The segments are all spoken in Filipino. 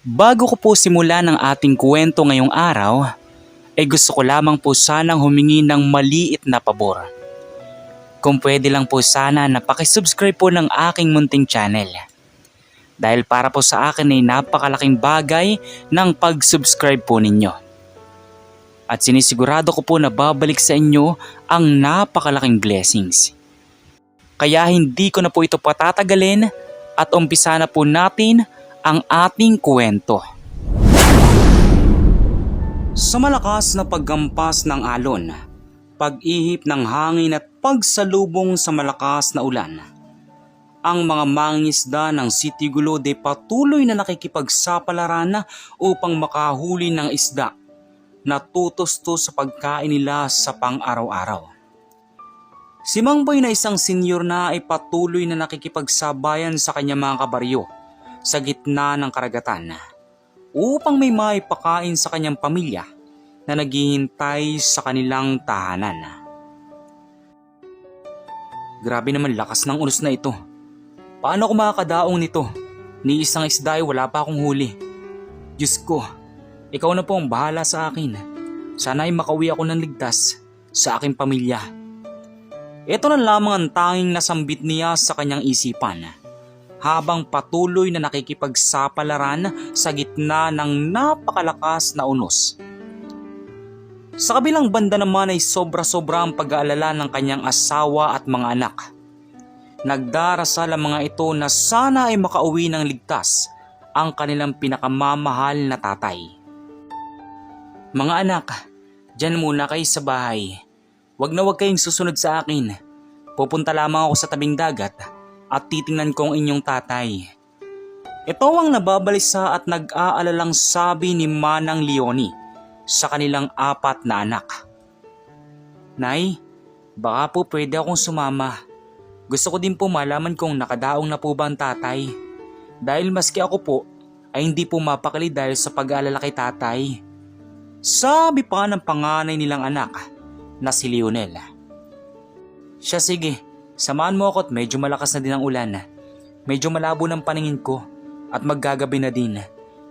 Bago ko po simulan ang ating kwento ngayong araw, gusto ko lamang po sanang humingi ng maliit na pabor. Kung pwede lang po sana na pakisubscribe po ng aking munting channel. Dahil para po sa akin ay napakalaking bagay ng pag-subscribe po ninyo. At sinisigurado ko po na babalik sa inyo ang napakalaking blessings. Kaya hindi ko na po ito patatagalin at umpisa na po natin ang ating kwento. Sa malakas na paggampas ng alon, pag-ihip ng hangin at pagsalubong sa malakas na ulan, ang mga mangingisda ng City Gulode patuloy na nakikipagsapalaran upang makahuli ng isda na tutusto sa pagkain nila sa pang-araw-araw. Si Mang Boy na isang senyor na ay patuloy na nakikipagsabayan sa kanyang mga kabaryo sa gitna ng karagatan upang may maipakain sa kanyang pamilya na naghihintay sa kanilang tahanan. Grabe naman lakas ng unos na ito. Paano ako makakadaong nito? Ni isang isda ay wala pa akong huli. Diyos ko, ikaw na po ang bahala sa akin. Sana ay makauwi ako ng ligtas sa aking pamilya. Ito na lamang ang tanging nasambit niya sa kanyang isipan habang patuloy na nakikipagsapalaran sa gitna ng napakalakas na unos. Sa kabilang banda naman ay sobra-sobra ang pag-aalala ng kanyang asawa at mga anak. Nagdarasal ang mga ito na sana ay makauwi ng ligtas ang kanilang pinakamamahal na tatay. Mga anak, dyan muna kayo sa bahay. Wag na wag kayong susunod sa akin. Pupunta lamang ako sa tabing dagat at titingnan ko ang inyong tatay. Ito ang nababalisa at nag-aalalang sabi ni Manang Leonie sa kanilang 4 na anak. Nay, baka po pwede akong sumama. Gusto ko din po malaman kung nakadaong na po ba ang tatay. Dahil maski ako po ay hindi po mapakali dahil sa pag-aalala kay tatay. Sabi pa ng panganay nilang anak na si Lionel. Siya, sige, samahan mo ako at medyo malakas na din ang ulan. Medyo malabo ng paningin ko at maggagabi na din.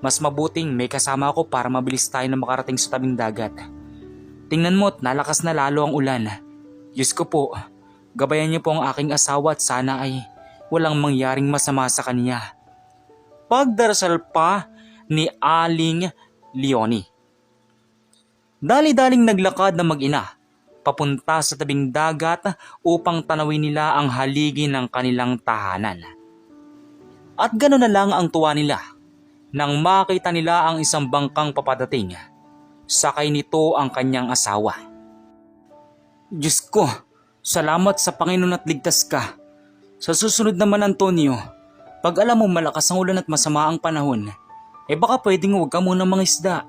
Mas mabuting may kasama ako para mabilis tayo na makarating sa tabing dagat. Tingnan mo at nalakas na lalo ang ulan. Diyos ko po, gabayan niyo po ang aking asawa at sana ay walang mangyaring masama sa kanya. Pagdarasal pa ni Aling Leonie. Dali-daling naglakad na mag-ina papunta sa tabing dagat upang tanawin nila ang haligi ng kanilang tahanan. At gano'n na lang ang tuwa nila nang makita nila ang isang bangkang papadating. Sakay nito ang kanyang asawa. Diyos ko, salamat sa Panginoon at ligtas ka. Sa susunod naman, Antonio, pag alam mo malakas ang ulan at masama ang panahon, baka pwedeng huwag ka muna mangisda.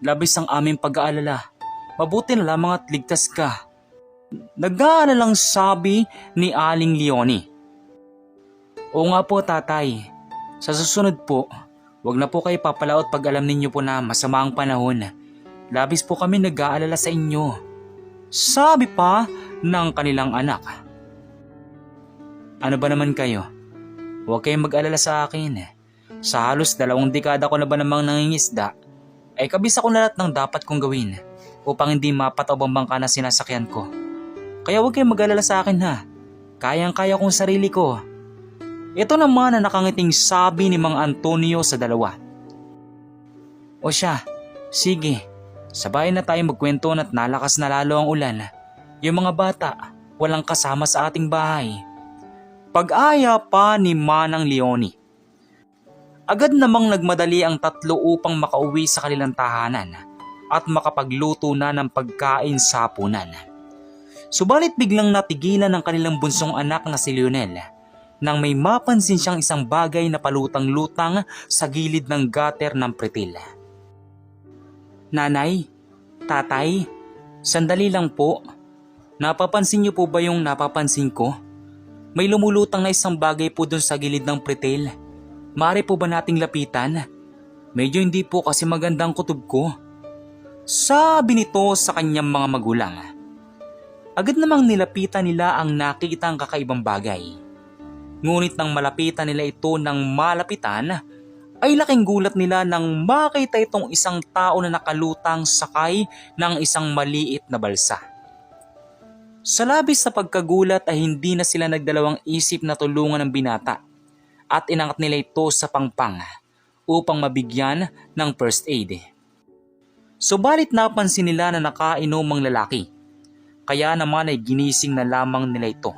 Labis ang aming pag-aalala. Mabuti na lamang at ligtas ka. Nag-aalalang sabi ni Aling Leonie. Oo nga po, tatay. Sa susunod po, wag na po kayo papalaot pag alam ninyo po na masama ang panahon. Labis po kami nag-aalala sa inyo. Sabi pa ng kanilang anak. Ano ba naman kayo? Huwag kayong mag-alala sa akin. Sa halos 2 dekada ko na ba namang nangingisda, kabisa ko na lahat ng dapat kong gawin upang hindi mapataw ang bangka na sinasakyan ko. Kaya huwag kayong mag-alala sa akin ha. Kayang-kaya kong sarili ko. Ito naman ang nakangiting sabi ni Mang Antonio sa dalawa. O siya, sige, sabay na tayo magkwento at nalakas na lalo ang ulan. Yung mga bata, walang kasama sa ating bahay. Pag-aya pa ni Manang Leonie. Agad namang nagmadali ang 3 upang makauwi sa kanilang tahanan at makapagluto na ng pagkain sa hapunan. Subalit biglang natigilan ng kanilang bunsong anak na si Lionel nang may mapansin siyang isang bagay na palutang-lutang sa gilid ng gutter ng pretil. Nanay, tatay, sandali lang po. Napapansin niyo po ba yung napapansin ko? May lumulutang na isang bagay po dun sa gilid ng pretil. Maaari po ba nating lapitan? Medyo hindi po kasi magandang kutob ko. Sabi nito sa kanyang mga magulang. Agad namang nilapitan nila ang nakikitang kakaibang bagay. Ngunit nang malapitan nila ito ng malapitan ay laking gulat nila nang makita itong isang tao na nakalutang sakay ng isang maliit na balsa. Sa labis na pagkagulat ay hindi na sila nagdalawang isip na tulungan ng binata at inangat nila ito sa pangpang upang mabigyan ng first aid. Subalit napansin nila na nakainom ang lalaki, kaya naman ay ginising na lamang nila ito.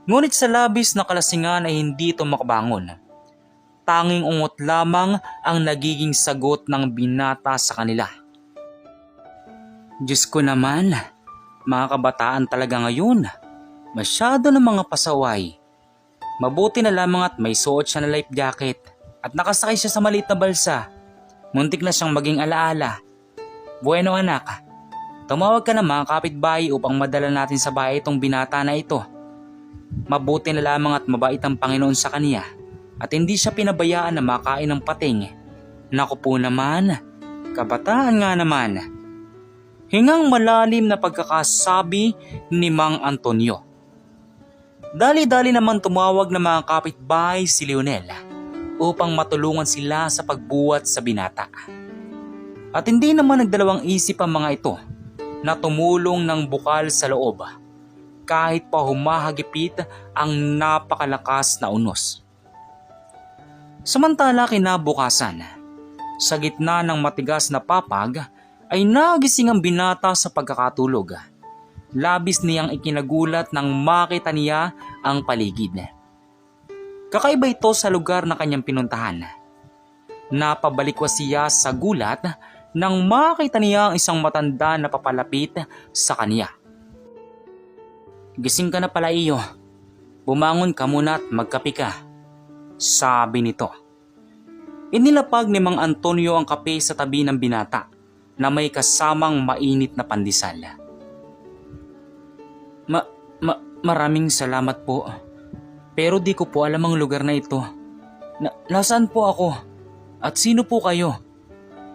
Ngunit sa labis na kalasingan ay hindi ito makabangon. Tanging ungot lamang ang nagiging sagot ng binata sa kanila. Diyos ko naman, mga kabataan talaga ngayon, masyado ng mga pasaway. Mabuti na lamang at may suot siya na life jacket at nakasakay siya sa maliit na balsa. Muntik na siyang maging alaala. Bueno anak, tumawag ka na mga kapitbahay upang madala natin sa bahay itong binata na ito. Mabuti na lamang at mabait ang Panginoon sa kaniya at hindi siya pinabayaan na makain ng pating. Naku po naman, kabataan nga naman. Hingang malalim na pagkakasabi ni Mang Antonio. Dali-dali naman tumawag ng mga kapitbahay si Leonel upang matulungan sila sa pagbuhat sa binata. At hindi naman nagdalawang isip ang mga ito na tumulong ng bukal sa loob kahit pa humahagipit ang napakalakas na unos. Samantala kinabukasan, sa gitna ng matigas na papag ay nagising ang binata sa pagkakatulog. Labis niyang ikinagulat nang makita niya ang paligid. Kakaiba ito sa lugar na kanyang pinuntahan. Napabalikwas siya sa gulat nang makita niya ang isang matanda na papalapit sa kaniya. Gising ka na pala iyo. Bumangon ka muna at magkape ka, sabi nito. Inilapag ni Mang Antonio ang kape sa tabi ng binata na may kasamang mainit na pandesal. Maraming salamat po. Pero di ko po alam ang lugar na ito. Nasaan po ako? At sino po kayo?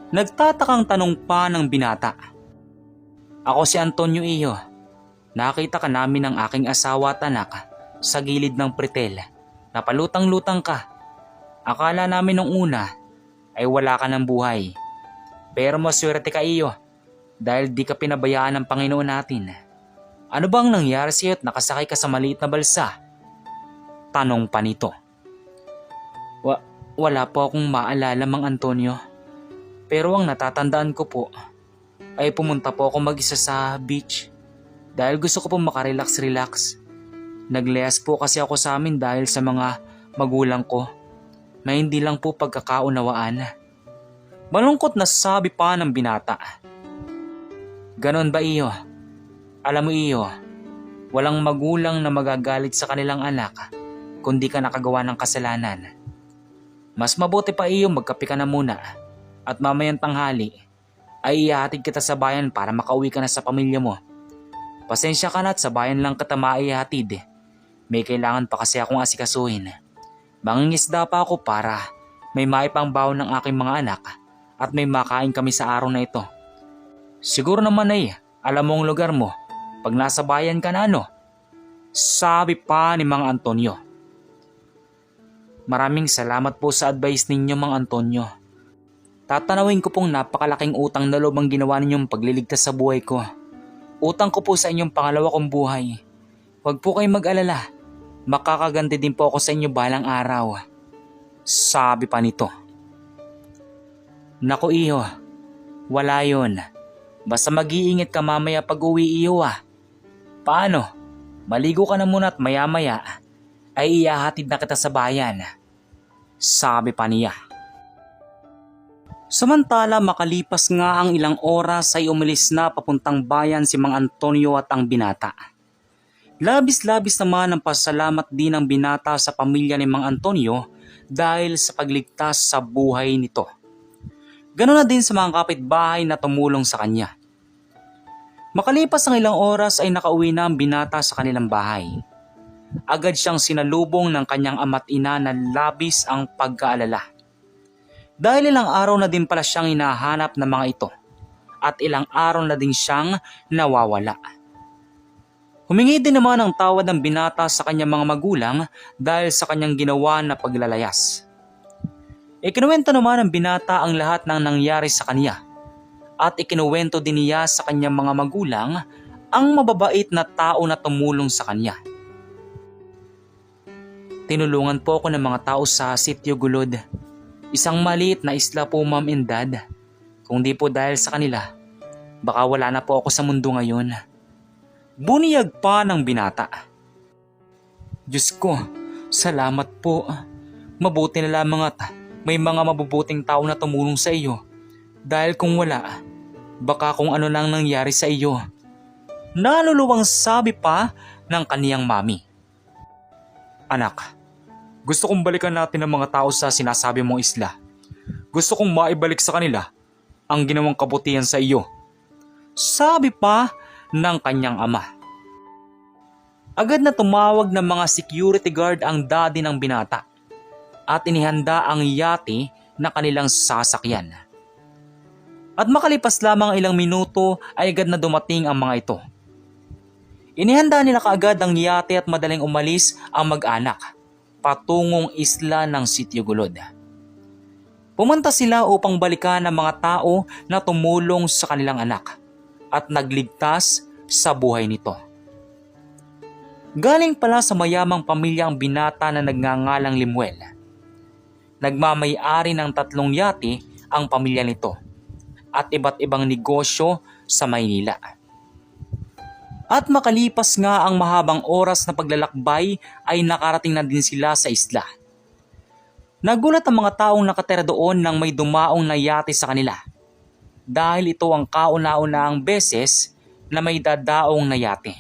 Nagtatakang tanong pa ng binata. Ako si Antonio iyo. Nakita ka namin ng aking asawa at anak sa gilid ng pretel. Napalutang-lutang ka. Akala namin nung una ay wala ka ng buhay. Pero maswerte ka iyo dahil di ka pinabayaan ng Panginoon natin. Ano bang nangyari sa iyo at nakasakay ka sa maliit na balsa? Tanong pa nito. Wala po akong maalala, Mang Antonio. Pero ang natatandaan ko po ay pumunta po ako mag-isa sa beach dahil gusto ko po makarelax-relax. Naglehas po kasi ako sa amin dahil sa mga magulang ko na hindi lang po pagkakaunawaan. Malungkot na sabi pa ng binata. Ganon ba iyo? Alam mo iyo, walang magulang na magagalit sa kanilang anak kundi ka nakagawa ng kasalanan. Mas mabuti pa iyo magkape ka na muna at mamayang tanghali ay ihahatid kita sa bayan para makauwi ka na sa pamilya mo. Pasensya ka na at sa bayan lang kita maihatid. May kailangan pa kasi akong asikasuhin. Mangingisda pa ako para may maipangbaon ng aking mga anak at may makain kami sa araw na ito. Siguro naman ay alam mo ang lugar mo pag nasa bayan ka na ano? Sabi pa ni Mang Antonio. Maraming salamat po sa advice ninyo, Mang Antonio. Tatanawin ko pong napakalaking utang na loob ang ginawa ninyong pagliligtas sa buhay ko. Utang ko po sa inyong pangalawa kong buhay. Huwag po kayong mag-alala. Makakaganti din po ako sa inyo balang araw. Sabi pa nito. Naku iyo, wala yun. Basta mag-iingat ka mamaya pag uwi iyo ah. Paano? Maligo ka na muna at maya-maya ay ihahatid na kita sa bayan. Sabi pa niya. Samantala makalipas nga ang ilang oras ay umalis na papuntang bayan si Mang Antonio at ang binata. Labis-labis naman ang pasalamat din ng binata sa pamilya ni Mang Antonio dahil sa pagligtas sa buhay nito. Ganoon na din sa mga kapitbahay na tumulong sa kanya. Makalipas ang ilang oras ay nakauwi na ang binata sa kanilang bahay. Agad siyang sinalubong ng kanyang ama't ina na labis ang pagkaalala. Dahil ilang araw na din pala siyang hinahanap ng mga ito at ilang araw na din siyang nawawala. Humingi din naman ang tawad ng binata sa kanyang mga magulang dahil sa kanyang ginawa na paglalayas. Ikinuwento naman ng binata ang lahat ng nangyari sa kanya at ikinuwento din niya sa kanyang mga magulang ang mababait na tao na tumulong sa kanya. Tinulungan po ako ng mga tao sa Sitio Gulod. Isang maliit na isla po, Ma'am and Dad. Kung di po dahil sa kanila, baka wala na po ako sa mundo ngayon. Buniyag pa ng binata. Diyos ko, salamat po. Mabuti na lamang at may mga mabubuting tao na tumulong sa iyo. Dahil kung wala, baka kung ano lang nangyari sa iyo. Naluluwang sabi pa ng kaniyang mami. Anak, gusto kong balikan natin ang mga tao sa sinasabi mong isla. Gusto kong maibalik sa kanila ang ginawang kabutihan sa iyo. Sabi pa ng kanyang ama. Agad na tumawag ng mga security guard ang daddy ng binata at inihanda ang yate na kanilang sasakyan. At makalipas lamang ilang minuto ay agad na dumating ang mga ito. Inihanda nila kaagad ang yate at madaling umalis ang mag-anak patungong isla ng Sitio Gulod. Pumunta sila upang balikan ang mga tao na tumulong sa kanilang anak at nagligtas sa buhay nito. Galing pala sa mayamang pamilya ang binata na nagngangalang Limuel. Nagmamay-ari ng 3 yate ang pamilya nito at iba't ibang negosyo sa Maynila. At makalipas nga ang mahabang oras na paglalakbay ay nakarating na din sila sa isla. Nagulat ang mga taong nakatira doon nang may dumaong na yate sa kanila dahil ito ang kauna-unahang beses na may dadaong na yate.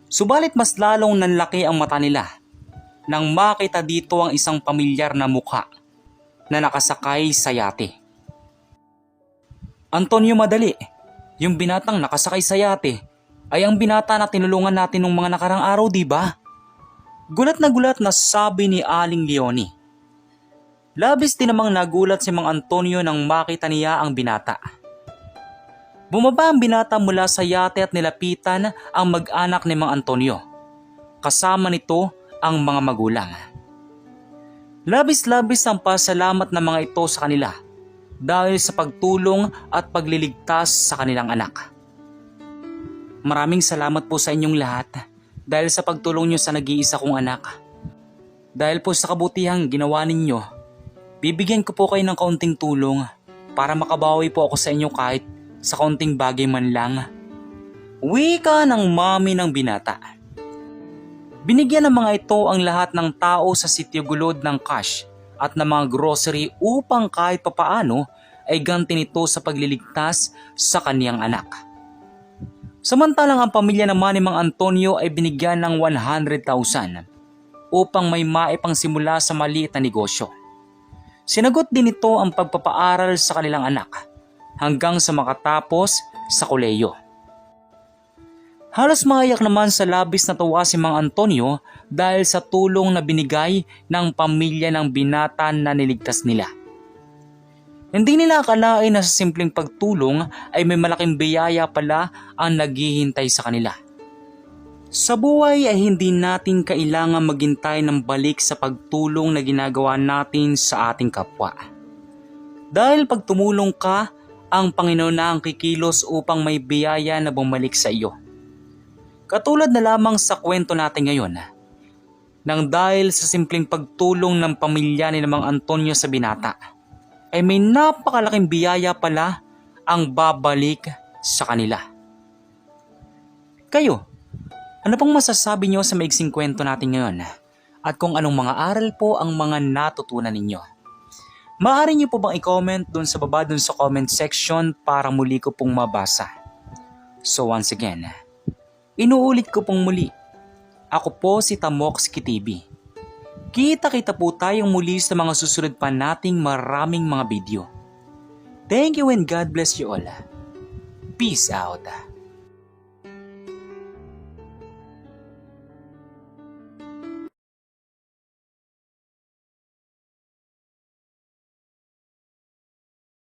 Subalit mas lalong nanlaki ang mata nila nang makita dito ang isang pamilyar na mukha na nakasakay sa yate. Antonio Madali, yung binatang nakasakay sa yate, ay ang binata na tinulungan natin nung mga nakarang araw, di ba? Gulat na sabi ni Aling Leonie. Labis din namang nagulat si Mang Antonio nang makita niya ang binata. Bumaba ang binata mula sa yate at nilapitan ang mag-anak ni Mang Antonio. Kasama nito ang mga magulang. Labis-labis ang pasalamat ng mga ito sa kanila dahil sa pagtulong at pagliligtas sa kanilang anak. Maraming salamat po sa inyong lahat dahil sa pagtulong nyo sa nag-iisa kong anak. Dahil po sa kabutihang ginawa ninyo, bibigyan ko po kayo ng kaunting tulong para makabawi po ako sa inyo kahit sa kaunting bagay man lang. Wika ng mami ng binata. Binigyan ng mga ito ang lahat ng tao sa Sitio Gulod ng cash at ng mga grocery upang kahit papaano ay ganti nito sa pagliligtas sa kaniyang anak. Samantalang ang pamilya naman ni Mang Antonio ay binigyan ng 100,000 upang may maipang simula sa maliit na negosyo. Sinagot din ito ang pagpapaaral sa kanilang anak hanggang sa makatapos sa kolehiyo. Halos maiyak naman sa labis na tuwa si Mang Antonio dahil sa tulong na binigay ng pamilya ng binata na niligtas nila. Hindi nila akalain na sa simpleng pagtulong ay may malaking biyaya pala ang naghihintay sa kanila. Sa buhay ay hindi natin kailangan maghintay ng balik sa pagtulong na ginagawa natin sa ating kapwa. Dahil pag tumulong ka, ang Panginoon na ang kikilos upang may biyaya na bumalik sa iyo. Katulad na lamang sa kwento natin ngayon, nang dahil sa simpleng pagtulong ng pamilya ni Mang Antonio sa binata, ay may napakalaking biyaya pala ang babalik sa kanila. Kayo, ano pong masasabi nyo sa maiksing kwento natin ngayon? At kung anong mga aral po ang mga natutunan ninyo? Maaari nyo po bang i-comment dun sa baba dun sa comment section para muli ko pong mabasa? So once again, inuulit ko pong muli. Ako po si Tamoxki TV. Kita-kita po tayong muli sa mga susunod pa nating maraming mga video. Thank you and God bless you all. Peace out.